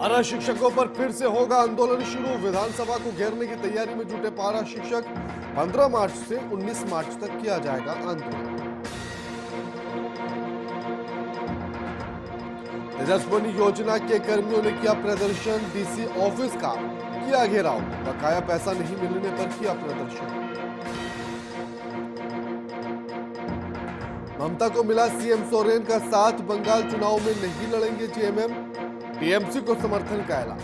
पारा शिक्षकों पर फिर से होगा आंदोलन शुरू। विधानसभा को घेरने की तैयारी में जुटे पारा शिक्षक। 15 मार्च से 19 मार्च तक किया जाएगा आंदोलन। तेजस्विनी योजना के कर्मियों ने किया प्रदर्शन। डीसी ऑफिस का किया घेराव। बकाया पैसा नहीं मिलने पर किया प्रदर्शन। ममता को मिला सीएम सोरेन का साथ। बंगाल चुनाव में नहीं लड़ेंगे जेएमएम। टीएमसी को समर्थन का ऐलान।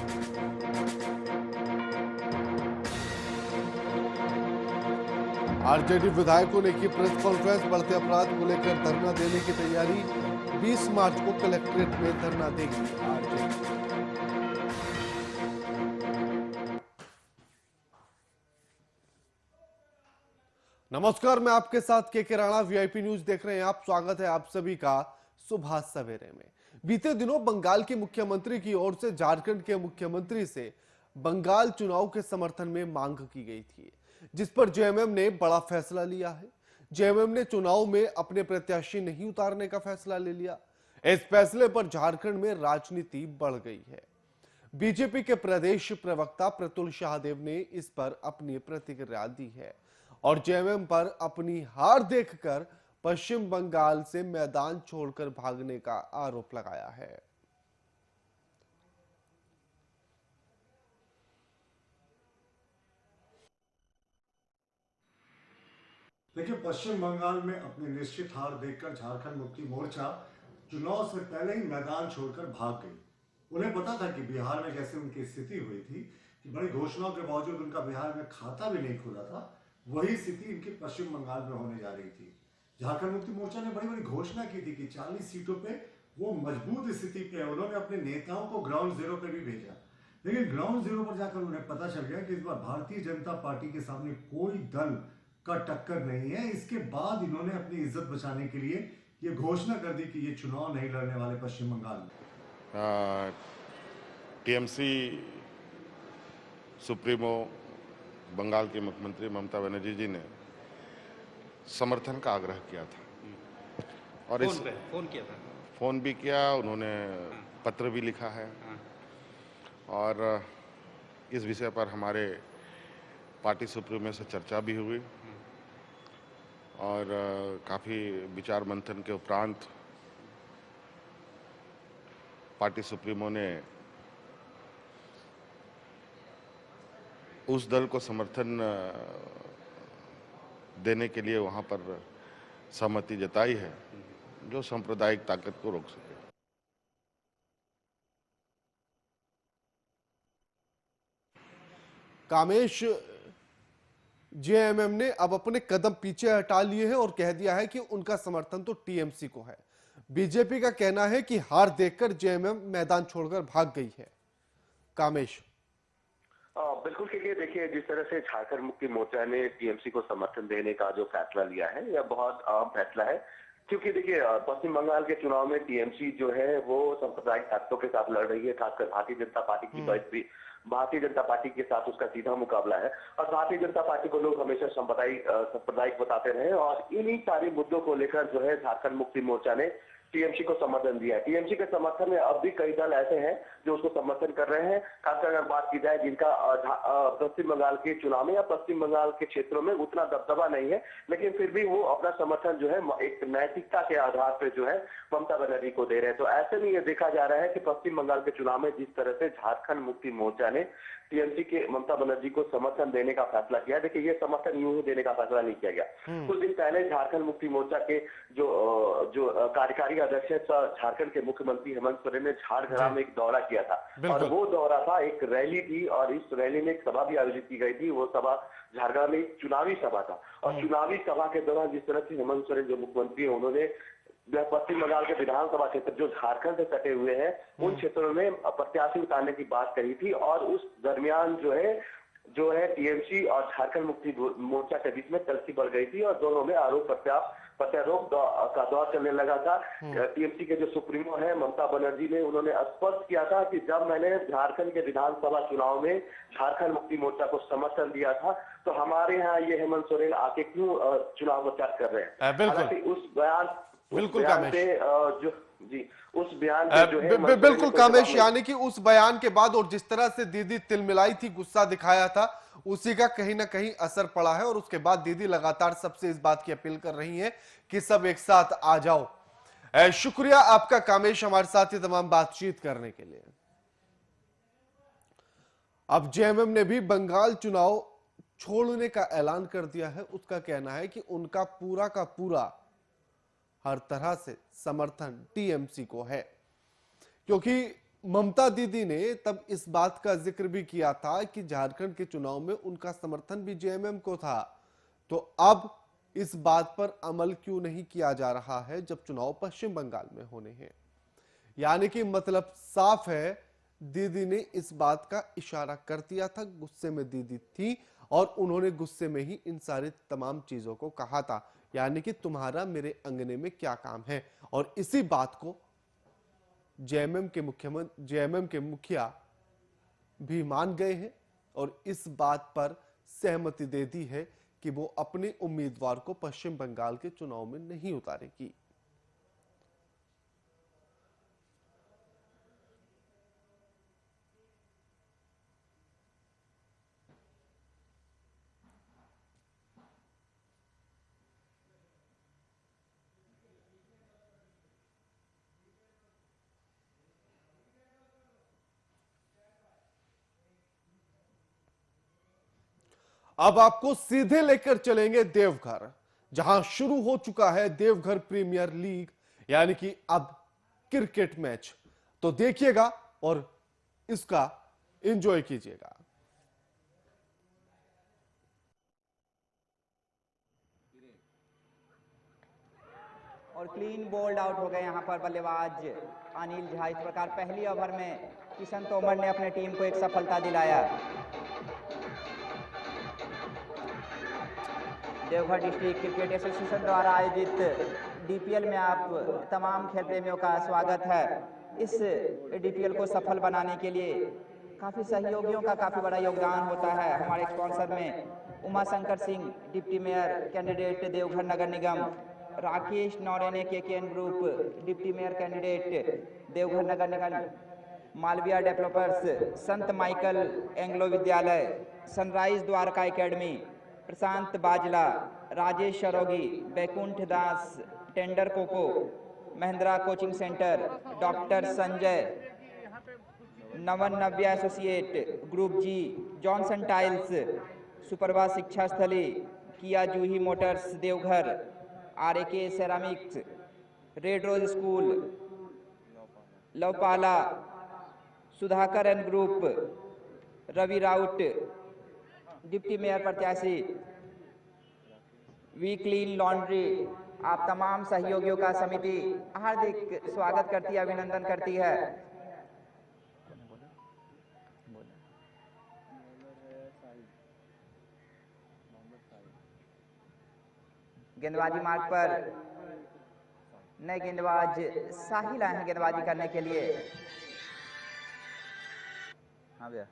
आरजेडी विधायकों ने की प्रेस कॉन्फ्रेंस। बढ़ते अपराध को लेकर धरना देने की तैयारी। 20 मार्च को कलेक्ट्रेट में धरना देगी आरजेडी। नमस्कार, मैं आपके साथ के राणा। वीआईपी न्यूज देख रहे हैं आप। स्वागत है आप सभी का सुबह सवेरे में। बीते दिनों बंगाल के मुख्यमंत्री की ओर से झारखंड के मुख्यमंत्री से बंगाल चुनाव के समर्थन में मांग की गई थी, जिस पर जेएमएम ने बड़ा फैसला लिया है। जेएमएम ने चुनाव में अपने प्रत्याशी नहीं उतारने का फैसला ले लिया। इस फैसले पर झारखंड में राजनीति बढ़ गई है। बीजेपी के प्रदेश प्रवक्ता प्रतुल शाहदेव ने इस पर अपनी प्रतिक्रिया दी है और जेएमएम पर अपनी हार देखकर पश्चिम बंगाल से मैदान छोड़कर भागने का आरोप लगाया है। देखिए, पश्चिम बंगाल में अपनी निश्चित हार देखकर झारखंड मुक्ति मोर्चा चुनाव से पहले ही मैदान छोड़कर भाग गई। उन्हें पता था कि बिहार में जैसे उनकी स्थिति हुई थी कि बड़ी घोषणाओं के बावजूद उनका बिहार में खाता भी नहीं खुला था, वही स्थिति इनकी पश्चिम बंगाल में होने जा रही थी। झारखंड मुक्ति मोर्चा ने बड़ी बड़ी घोषणा की थी कि 40 सीटों पे वो मजबूत स्थिति पे है। उन्होंने अपने नेताओं को ग्राउंड जीरो पे भी भेजा, लेकिन ग्राउंड जीरो पर जाकर उन्हें पता चल गया कि इस बार भारतीय जनता पार्टी के सामने कोई दल का टक्कर नहीं है। इसके बाद इन्होंने अपनी इज्जत बचाने के लिए ये घोषणा कर दी कि ये चुनाव नहीं लड़ने वाले पश्चिम बंगाल में। टीएमसी सुप्रीमो बंगाल के मुख्यमंत्री ममता बनर्जी जी ने समर्थन का आग्रह किया था और फोन भी किया, उन्होंने पत्र भी लिखा है और इस विषय पर हमारे पार्टी सुप्रीमो से चर्चा भी हुई और काफ़ी विचार मंथन के उपरांत पार्टी सुप्रीमो ने उस दल को समर्थन देने के लिए वहां पर सहमति जताई है जो सांप्रदायिक ताकत को रोक सके। कामेश, जेएमएम ने अब अपने कदम पीछे हटा लिए हैं और कह दिया है कि उनका समर्थन तो टीएमसी को है। बीजेपी का कहना है कि हार देखकर जेएमएम मैदान छोड़कर भाग गई है। कामेश, बिल्कुल के लिए देखिए, जिस तरह से झारखंड मुक्ति मोर्चा ने टीएमसी को समर्थन देने का जो फैसला लिया है, यह बहुत अहम फैसला है, क्योंकि देखिए पश्चिम बंगाल के चुनाव में टीएमसी जो है वो सांप्रदायिक ताकतों के साथ लड़ रही है। खासकर भारतीय जनता पार्टी की भारतीय जनता पार्टी के साथ उसका सीधा मुकाबला है और भारतीय जनता पार्टी को लोग हमेशा सांप्रदायिक बताते रहे और इन्हीं सारे मुद्दों को लेकर जो है झारखंड मुक्ति मोर्चा ने टीएमसी को समर्थन दिया है। टीएमसी के समर्थन में अब भी कई दल ऐसे हैं जो उसको समर्थन कर रहे हैं। खासकर अगर बात की जाए जिनका पश्चिम बंगाल के चुनाव में या पश्चिम बंगाल के क्षेत्रों में उतना दबदबा नहीं है, लेकिन फिर भी वो अपना समर्थन जो है एक नैतिकता के आधार पर जो है ममता बनर्जी को दे रहे हैं। तो ऐसे में ये देखा जा रहा है कि पश्चिम बंगाल के चुनाव में जिस तरह से झारखंड मुक्ति मोर्चा ने टीएमसी के ममता बनर्जी को समर्थन देने का फैसला किया, देखिए ये समर्थन यूं ही देने का फैसला नहीं किया गया। कुछ दिन पहले झारखंड मुक्ति मोर्चा के जो कार्यकारी अध्यक्ष है झारखंड के मुख्यमंत्री हेमंत सोरेन ने झारखंड में एक दौरा किया था और वो दौरा था, एक रैली थी और इस रैली में एक सभा भी आयोजित की गई थी। वो सभा झारखंड में एक चुनावी सभा था और चुनावी सभा के दौरान जिस तरह से हेमंत सोरेन जो मुख्यमंत्री है उन्होंने पश्चिम बंगाल के विधानसभा क्षेत्र जो झारखंड से सटे हुए हैं उन क्षेत्रों में प्रत्याशी उतारने की बात कही थी और उस दरमियान जो है टीएमसी और झारखंड मुक्ति मोर्चा के बीच में तलखी बढ़ गई थी और दोनों में आरोप प्रत्यारोप का दौर चलने लगा था। टीएमसी के जो सुप्रीमो है ममता बनर्जी ने उन्होंने स्पष्ट किया था कि जब मैंने झारखंड के विधानसभा चुनाव में झारखंड मुक्ति मोर्चा को समर्थन दिया था तो हमारे यहाँ ये हेमंत सोरेन आके क्यों चुनाव प्रचार कर रहे हैं। हालांकि बिल्कुल बयान कामेश। पे जो जी उस बयान पे जो है मंत्री ने बिल्कुल कोई कामेश, जवाब नहीं। यानी कि उस बयान के बाद और जिस तरह से दीदी तिलमिलाई थी, गुस्सा दिखाया था, उसी का कहीं ना कहीं असर पड़ा है। और उसके बाद दीदी लगातार सबसे इस बात की अपील कर रही हैं कि सब एक साथ आ जाओ। शुक्रिया आपका कामेश, हमारे साथ ये तमाम बातचीत करने के लिए। अब जेएमएम ने भी बंगाल चुनाव छोड़ने का ऐलान कर दिया है। उसका कहना है कि उनका पूरा का पूरा हर तरह से समर्थन टीएमसी को है, क्योंकि ममता दीदी ने तब इस बात का जिक्र भी किया था कि झारखंड के चुनाव में उनका समर्थन भी जेएमएम को था। तो अब इस बात पर अमल क्यों नहीं किया जा रहा है जब चुनाव पश्चिम बंगाल में होने हैं? यानी कि मतलब साफ है, दीदी ने इस बात का इशारा कर दिया था। गुस्से में दीदी थी और उन्होंने गुस्से में ही इन सारी तमाम चीजों को कहा था, यानी कि तुम्हारा मेरे अंगने में क्या काम है। और इसी बात को जेएमएम के मुखिया भी मान गए हैं और इस बात पर सहमति दे दी है कि वो अपने उम्मीदवार को पश्चिम बंगाल के चुनाव में नहीं उतारेगी। अब आपको सीधे लेकर चलेंगे देवघर, जहां शुरू हो चुका है देवघर प्रीमियर लीग, यानी कि अब क्रिकेट मैच। तो देखिएगा और इसका एंजॉय कीजिएगा। और क्लीन बोल्ड आउट हो गए यहाँ पर बल्लेबाज अनिल झा। इस प्रकार पहली ओवर में किशन तोमर ने अपने टीम को एक सफलता दिलाया। देवघर डिस्ट्रिक्ट क्रिकेट एसोसिएशन द्वारा आयोजित डीपीएल में आप तमाम खेल प्रेमियों का स्वागत है। इस डीपीएल को सफल बनाने के लिए काफ़ी सहयोगियों का काफ़ी बड़ा योगदान होता है। हमारे स्पॉन्सर में Uma Shankar Singh deputy mayor candidate Deoghar Nagar Nigam, Rakesh Naurene KKN group deputy mayor candidate Deoghar Nagar Nigam, Malviya developers, Sant Michael Anglo Vidyalaya, sunrise Dwarka academy, Prashant Bajla, Rajesh Saraogi, Baikunth Das tender coco, Mahindra coaching centre, doctor Sanjay, Navan Navya associate, group G, Johnson tiles, Suprabha Shiksha Sthali, Kia Juhi motors Deoghar, RAK ceramics, red rose school, लवपाला, Sudhakar and group, Ravi Raut deputy mayor प्रत्याशी, we clean laundry. आप तमाम सहयोगियों का समिति हार्दिक स्वागत करती है, अभिनंदन करती है। गेंदबाजी मार्ग पर नए गेंदबाज साहिल आए हैं गेंदबाजी करने के लिए। हाँ भैया,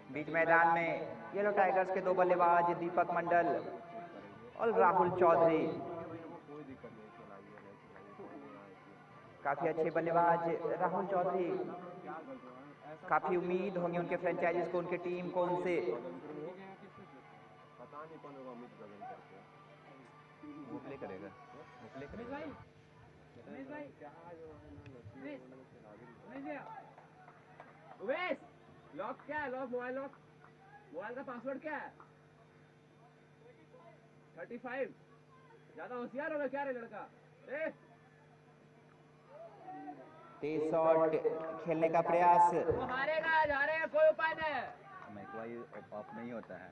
बीच मैदान में येलो टाइगर्स के दो बल्लेबाज दीपक मंडल और राहुल चौधरी, काफी अच्छे बल्लेबाज राहुल चौधरी। काफी उम्मीद होंगी उनके फ्रेंचाइजीज को, उनके टीम को उनसे। वो प्ले करेगा, वो प्ले करेगा। लॉक क्या है? लॉक मोबाइल लॉक, मोबाइल का पासवर्ड क्या है? 35। ज्यादा होशियार होगा क्या रे लड़का? तेज शॉट खेलने का प्रयास। वो हारेगा आज, हारेगा, कोई उपाय नहीं। मैं कोई ऑफ नहीं होता है।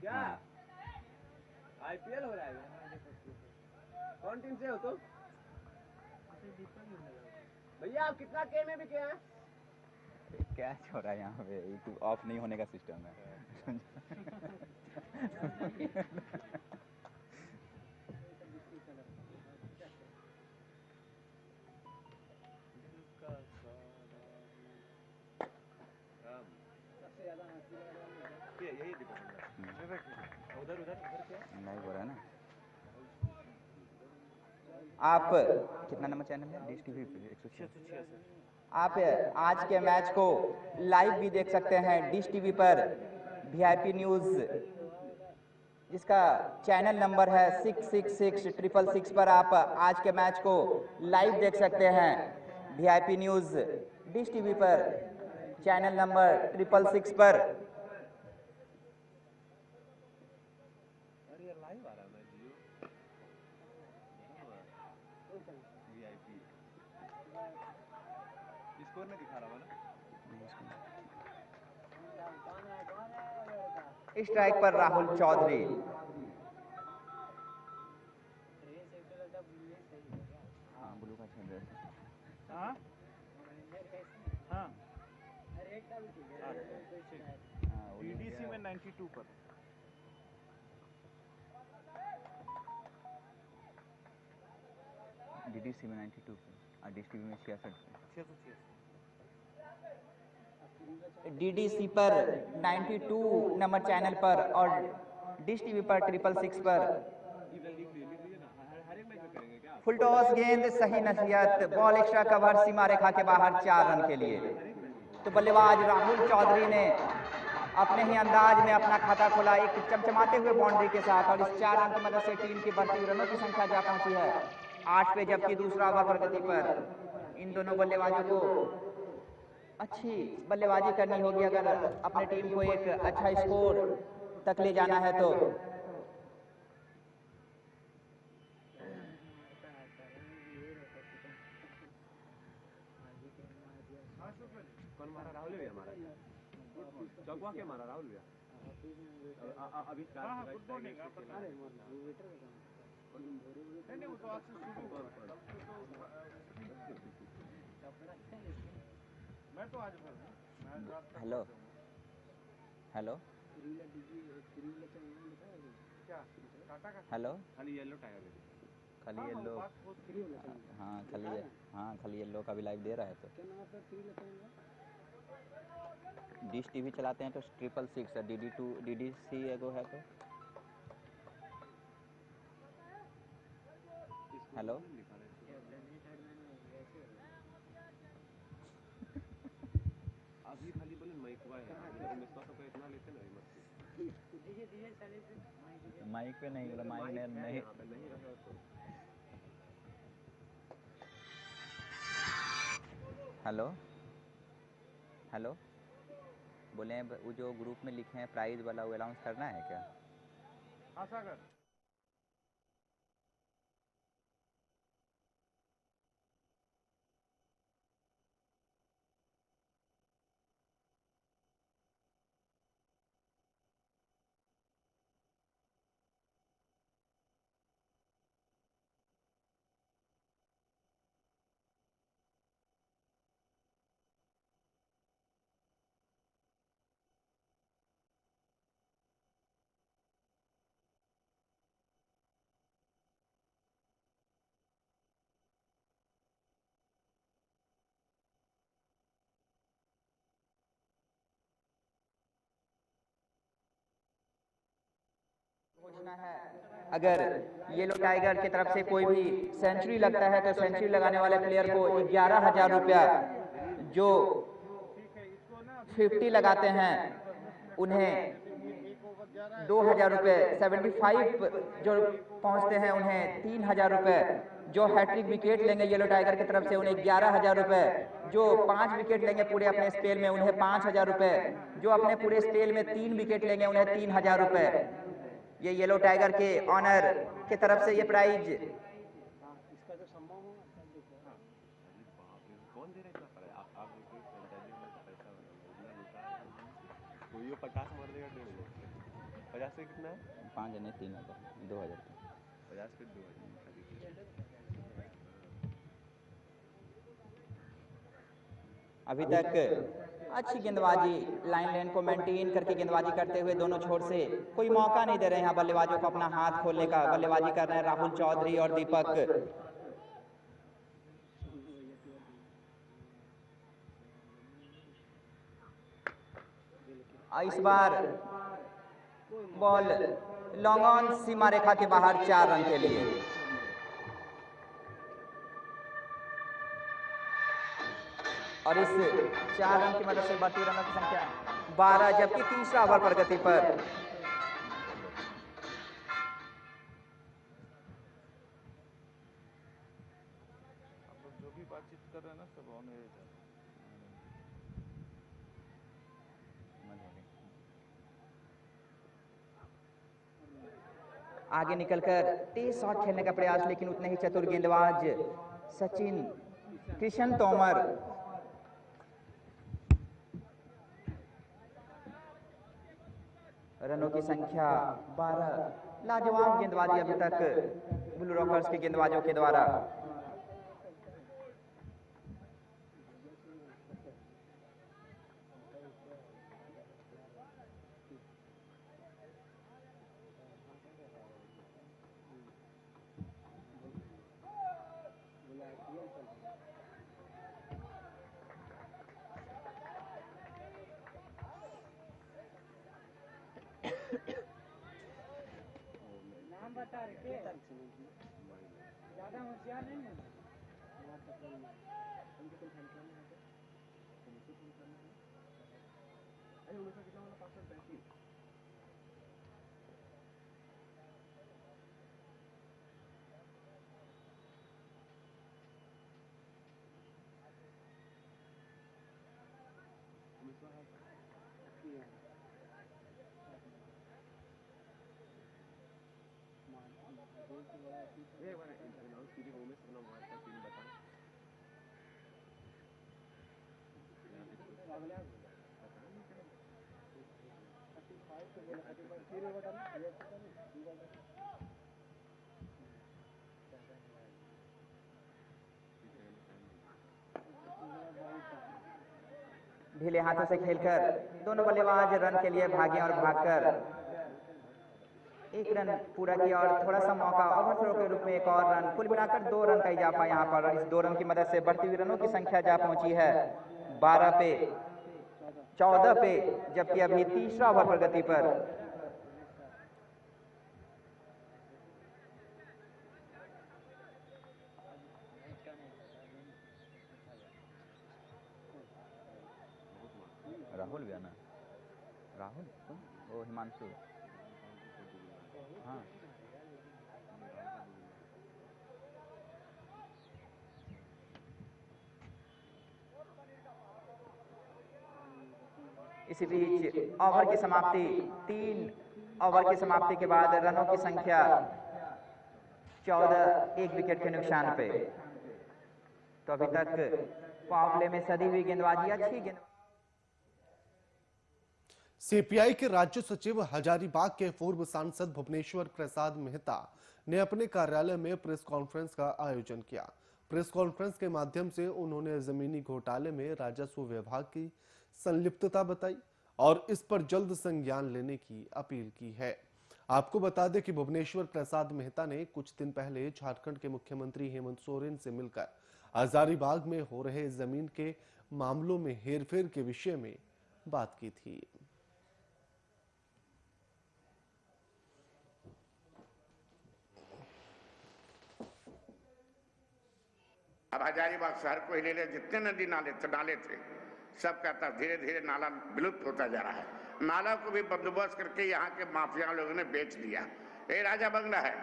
क्या आईपीएल हो रहा है? कौन टीम से हो तुम? भैया आप कितना के में बिके हैं? क्या हो रहा है यहाँ पे? यूट्यूब ऑफ नहीं होने का सिस्टम है। नहीं हो रहा है ना। आप कितना नंबर चैनल है? डिश टीवी पे 106। आप आज के मैच को लाइव भी देख सकते हैं डिश टीवी पर। वीआईपी न्यूज़ जिसका चैनल नंबर है 666 पर आप आज के मैच को लाइव देख सकते हैं। वीआईपी न्यूज़ डिश टीवी पर चैनल नंबर 666 पर। स्कोर में दिखा रहा ना। स्ट्राइक पर राहुल चौधरी। हाँ ब्लू का छेद है। हाँ हाँ डीडीसी में 92 पर। डीडीसी में 92 पे और डिश टीवी में 66 पे। डीडीसी पर 92 नंबर चैनल पर और डिश टीवी पर 666 पर। फुल टॉस गेंद सही नसीहत, बॉल एक्स्ट्रा कवर, सीमा रेखा के बाहर 4 रन के लिए। तो बल्लेबाज राहुल चौधरी ने अपने ही अंदाज में अपना खाता खोला एक चमचमाते हुए बाउंड्री के साथ, और इस 4 रन की मदद से टीम की बढ़ती रनों की संख्या जा पहुंची है 8 पे, जबकि दूसरा ओवर प्रगति पर। इन दोनों बल्लेबाजों को अच्छी बल्लेबाजी करनी होगी अगर अपने टीम को एक अच्छा स्कोर तक ले जाना है तो। कौन मारा? राहुल भैया मारा। चौकवा के मारा? राहुल भैया अभी गुड मॉर्निंग। नहीं वो तो आज से शुरू हुआ। मैं तो आज भर। हेलो हेलो क्या टाटा का? हेलो खाली येलो टायर है। खाली येलो। हाँ खाली येलो का भी लाइव दे रहा है। तो डिश टीवी चलाते हैं तो 666 है, DD2 DDC एगो है तो। हेलो अभी खाली बोले माइकवा है, मिसवा तो इतना लेते ना मत। माइक पे नहीं बोला, माइक ने नहीं। नहीं रहा तो हेलो हेलो बोले हैं वो जो ग्रुप में लिखे हैं प्राइज़ वाला, वो अनाउंस करना है क्या? हाँ सागर। अगर येलो टाइगर की तरफ से कोई भी सेंचुरी लगता है तो सेंचुरी लगाने वाले प्लेयर को 11,000 रुपया, जो 50 लगाते हैं उन्हें 2,000 रुपये, 75 जो पहुंचते हैं उन्हें 3,000 रुपये, जो हैट्रिक विकेट लेंगे येलो टाइगर की तरफ से उन्हें 11,000 रुपये, जो 5 विकेट लेंगे पूरे अपने स्पेल में उन्हें 5,000 रुपये, जो अपने पूरे स्पेल में 3 विकेट लेंगे उन्हें 3,000 रुपये। ये येलो टाइगर के ऑनर की तरफ से ये प्राइज। इसका जो संभव हो कौन दे रहा है इतना पर? आप देखिए फ्रेंचाइजी में पैसा इतना लूटा कोई 50 मार देगा 1.5 50 से कितना है? 5 नहीं 3,000 2,000 50 पे 2,000 खाली। अभी तक अच्छी गेंदबाजी, लाइन लेन को मेंटेन करके गेंदबाजी करते हुए दोनों छोर से कोई मौका नहीं दे रहे हैं बल्लेबाजों को अपना हाथ खोलने का। बल्लेबाजी कर रहे हैं राहुल चौधरी और दीपक। इस बार बॉल लॉन्ग ऑन सीमा रेखा के बाहर 4 रन के लिए। और इस 4 रन की मदद से बढ़ती रनों की संख्या 12, जबकि तीसरा ओवर प्रगति पर। आप लोग जो भी बातचीत कर रहे हैं ना सब ऑन एयर जा रहा है। आगे निकलकर तेज शॉट खेलने का प्रयास, लेकिन उतने ही चतुर गेंदबाज सचिन किशन तोमर। रनों की संख्या 12। लाजवाब गेंदबाजी अभी तक ब्लू रॉकर्स के गेंदबाजों के द्वारा। नाम बता रहे ज्यादा होशियार नहीं है। ढीले हाथों से खेलकर दोनों बल्लेबाज रन के लिए भागे और भागकर 1 रन पूरा किया और थोड़ा सा मौका ओवरथ्रो के रूप में 1 और रन। कुल मिलाकर 2 रन का इजाफा यहाँ पर। और इस 2 रन की मदद से बढ़ती हुई रनों की संख्या जा पहुंची है 12 पे 14 पे, जबकि अभी तीसरा ओवर प्रगति पर। राहुल भी है ना? राहुल वो हिमांशु, हाँ इसी बीच ओवर की समाप्ति, 3 ओवर की समाप्ति के बाद रनों की संख्या 14, 1 विकेट के नुकसान पे। तो अभी तक पावर प्ले में सदी हुई गेंदबाजी, अच्छी गेंद। सीपीआई के राज्य सचिव हजारीबाग के पूर्व सांसद भुवनेश्वर प्रसाद मेहता ने अपने कार्यालय में प्रेस कॉन्फ्रेंस का आयोजन किया। प्रेस कॉन्फ्रेंस के माध्यम से उन्होंने जमीनी घोटाले में राजस्व विभाग की संलिप्तता बताई और इस पर जल्द संज्ञान लेने की अपील की है। आपको बता दें कि भुवनेश्वर प्रसाद मेहता ने कुछ दिन पहले झारखंड के मुख्यमंत्री हेमंत सोरेन से मिलकर हजारीबाग में हो रहे जमीन के मामलों में हेरफेर के विषय में बात की थी। अब हजारीबाग शहर को ही ले ले, जितने नदी नाले थे सब कहता धीरे धीरे नाला विलुप्त होता जा रहा है। नाला को भी बंदोबस्त करके यहाँ के माफिया लोगों ने बेच दिया। ये राजा बंगला है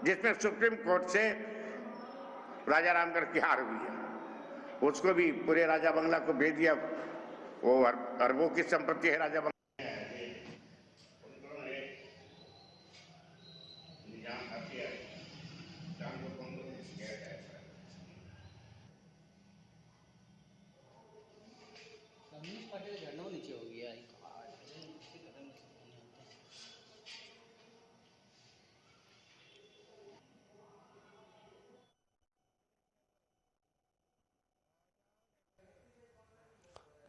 जिसमें सुप्रीम कोर्ट से राजा रामगढ़ की हार हुई है, उसको भी पूरे राजा बंगला को भेज दिया। वो अरबों की संपत्ति है राजा बंगला।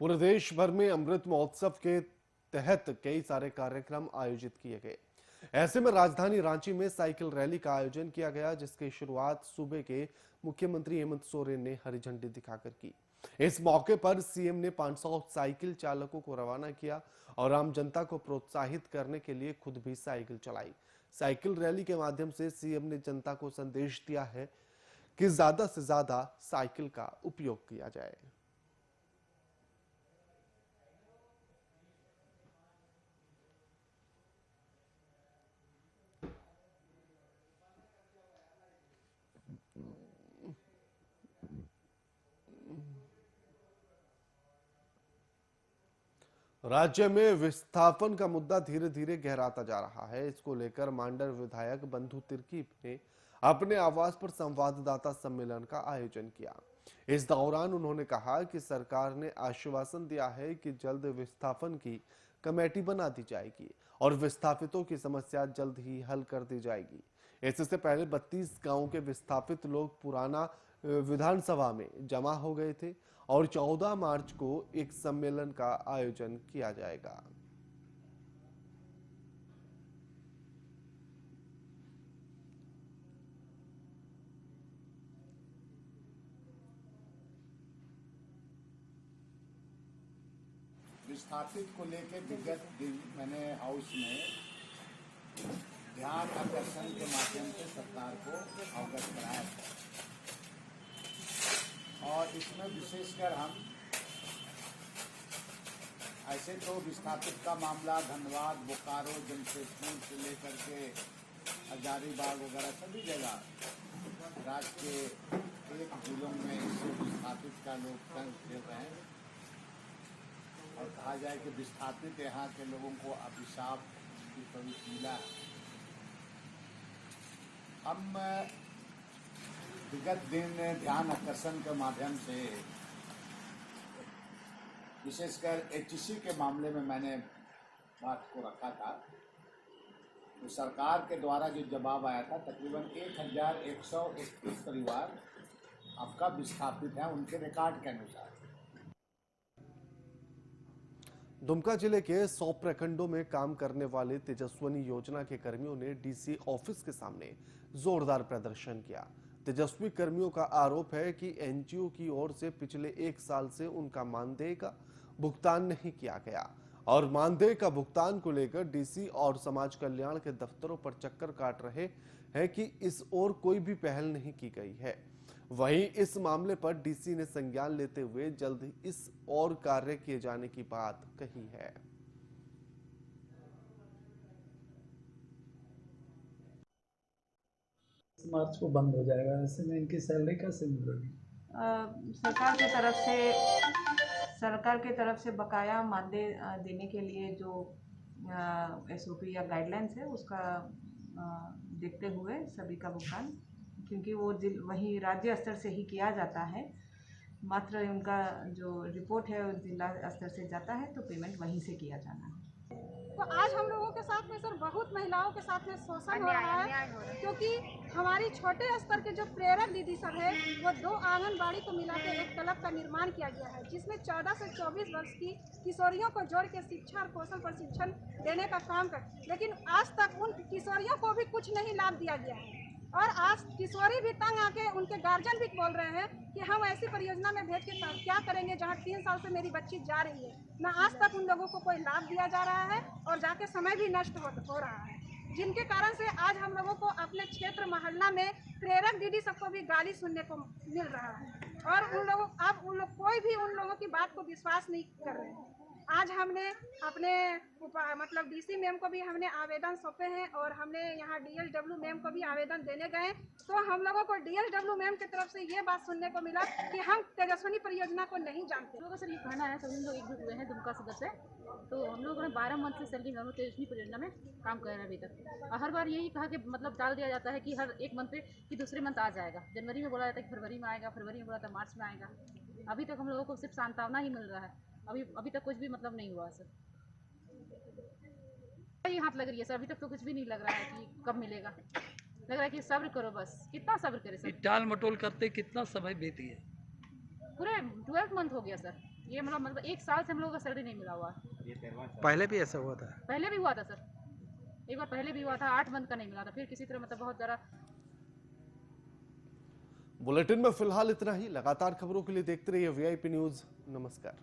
पूरे देश भर में अमृत महोत्सव के तहत कई सारे कार्यक्रम आयोजित किए गए। ऐसे में राजधानी रांची में साइकिल रैली का आयोजन किया गया, जिसकी शुरुआत सूबे के मुख्यमंत्री हेमंत सोरेन ने हरी झंडी दिखाकर की। इस मौके पर सीएम ने 500 साइकिल चालकों को रवाना किया और आम जनता को प्रोत्साहित करने के लिए खुद भी साइकिल चलाई। साइकिल रैली के माध्यम से सीएम ने जनता को संदेश दिया है कि ज्यादा से ज्यादा साइकिल का उपयोग किया जाए। राज्य में विस्थापन का मुद्दा धीरे धीरे गहराता जा रहा है। इसको लेकर मांडर विधायक बंधु तिर्की ने अपने आवास पर संवाददाता सम्मेलन का आयोजन किया। इस दौरान उन्होंने कहा कि सरकार ने आश्वासन दिया है कि जल्द विस्थापन की कमेटी बना दी जाएगी और विस्थापितों की समस्या जल्द ही हल कर दी जाएगी। इससे पहले 32 गांवों के विस्थापित लोग पुराना विधानसभा में जमा हो गए थे और 14 मार्च को एक सम्मेलन का आयोजन किया जाएगा। विस्थापित को लेकर विगत दिन मैंने हाउस में ध्यान आकर्षण के माध्यम से सरकार को अवगत कराया था और इसमें विशेषकर हम ऐसे तो विस्थापित का मामला धनबाद, बोकारो, जमशेदपुर से लेकर के हजारीबाग वगैरह सभी जगह राज्य के एक जिलों में इससे विस्थापित का लोग तंग झेल रहे हैं और कहा जाए कि विस्थापित यहाँ के लोगों को अभिशाप की प्रवृत्ति मिला है। हम विगत दिन ध्यान आकर्षण के माध्यम से विशेषकर एचईसी के मामले में मैंने बात को रखा था। तो सरकार के द्वारा जो जवाब आया था, तकरीबन 1131 परिवार आपका विस्थापित है उनके रिकॉर्ड के अनुसार। दुमका जिले के 100 प्रखंडों में काम करने वाले तेजस्विनी योजना के कर्मियों ने डीसी ऑफिस के सामने जोरदार प्रदर्शन किया। तेजस्वी कर्मियों का आरोप है कि एनजीओ की ओर से पिछले 1 साल से उनका मानदेय का भुगतान नहीं किया गया और मानदेय का भुगतान को लेकर डीसी और समाज कल्याण के दफ्तरों पर चक्कर काट रहे हैं कि इस ओर कोई भी पहल नहीं की गई है। वहीं इस मामले पर डीसी ने संज्ञान लेते हुए जल्द इस और कार्य किए जाने की बात कही है। मार्च को बंद हो जाएगा, ऐसे में इनकी सैलरी कैसे मिलेगी? सरकार के तरफ से बकाया मानदेय देने के लिए जो एसओपी या गाइडलाइंस है उसका देखते हुए सभी का भुगतान, क्योंकि वो वही राज्य स्तर से ही किया जाता है, मात्र उनका जो रिपोर्ट है जिला स्तर से जाता है तो पेमेंट वहीं से किया जाना है। तो आज हम लोगों के साथ में सर बहुत महिलाओं के साथ में शोषण हो रहा है, क्योंकि हमारी छोटे स्तर के जो प्रेरक दीदी सब है वो 2 आंगनबाड़ी को मिला के एक क्लब का निर्माण किया गया है, जिसमें 14 से 24 वर्ष की किशोरियों को जोड़ के शिक्षा और कौशल प्रशिक्षण देने का काम कर, लेकिन आज तक उन किशोरियों को भी कुछ नहीं लाभ दिया गया है। और आज किशोरी भी तंग आके उनके गार्जियन भी बोल रहे हैं कि हम ऐसी परियोजना में भेज के क्या करेंगे जहां 3 साल से मेरी बच्ची जा रही है। ना आज तक उन लोगों को कोई लाभ दिया जा रहा है और जाके समय भी नष्ट हो रहा है, जिनके कारण से आज हम लोगों को अपने क्षेत्र मोहल्ला में प्रेरक दीदी सबको भी गाली सुनने को मिल रहा है और कोई भी उन लोगों की बात को विश्वास नहीं कर रहे हैं। आज हमने अपने मतलब डीसी मैम को भी हमने आवेदन सौंपे हैं और हमने यहाँ डीएलडब्ल्यू मैम को भी आवेदन देने गए, तो हम लोगों को डीएलडब्ल्यू मैम की तरफ से ये बात सुनने को मिला कि हम तेजस्विनी परियोजना को नहीं जानते। हम लोगों का सर ये कहना है, सभी लोग एकजुट हुए हैं दुमका सदर से, तो हम लोगों ने 12 मंथ से सैलरी में तेजस्विनी परियोजना में काम कर रहे हैं अभी तक। और हर बार यही कहा कि मतलब डाल दिया जाता है कि हर एक मंथ पे कि दूसरे मंथ आ जाएगा। जनवरी में बोला जाता है कि फरवरी में आएगा, फरवरी में बोला था मार्च में आएगा। अभी तक हम लोगों को सिर्फ सांत्वना ही मिल रहा है, अभी तक कुछ भी मतलब नहीं हुआ सर। ये हाथ लग रही है सर, अभी तक तो कुछ भी नहीं लग रहा है कि कब मिलेगा। लग रहा है कि सब्र करो, बस कितना सब्र करे सर। टाल मटोल करते कितना समय बीत गया? पूरे 12 मंथ हो गया सर। ये मतलब 1 साल से हम लोगों का सैलरी नहीं मिला हुआ। पहले भी ऐसा हुआ था? पहले भी हुआ था सर, एक बार पहले भी हुआ था, 8 मंथ का नहीं मिला था, फिर किसी तरह मतलब बहुत ज़्यादा। बुलेटिन में फिलहाल इतना ही। लगातार खबरों के लिए देखते रहिए वीआईपी न्यूज। नमस्कार।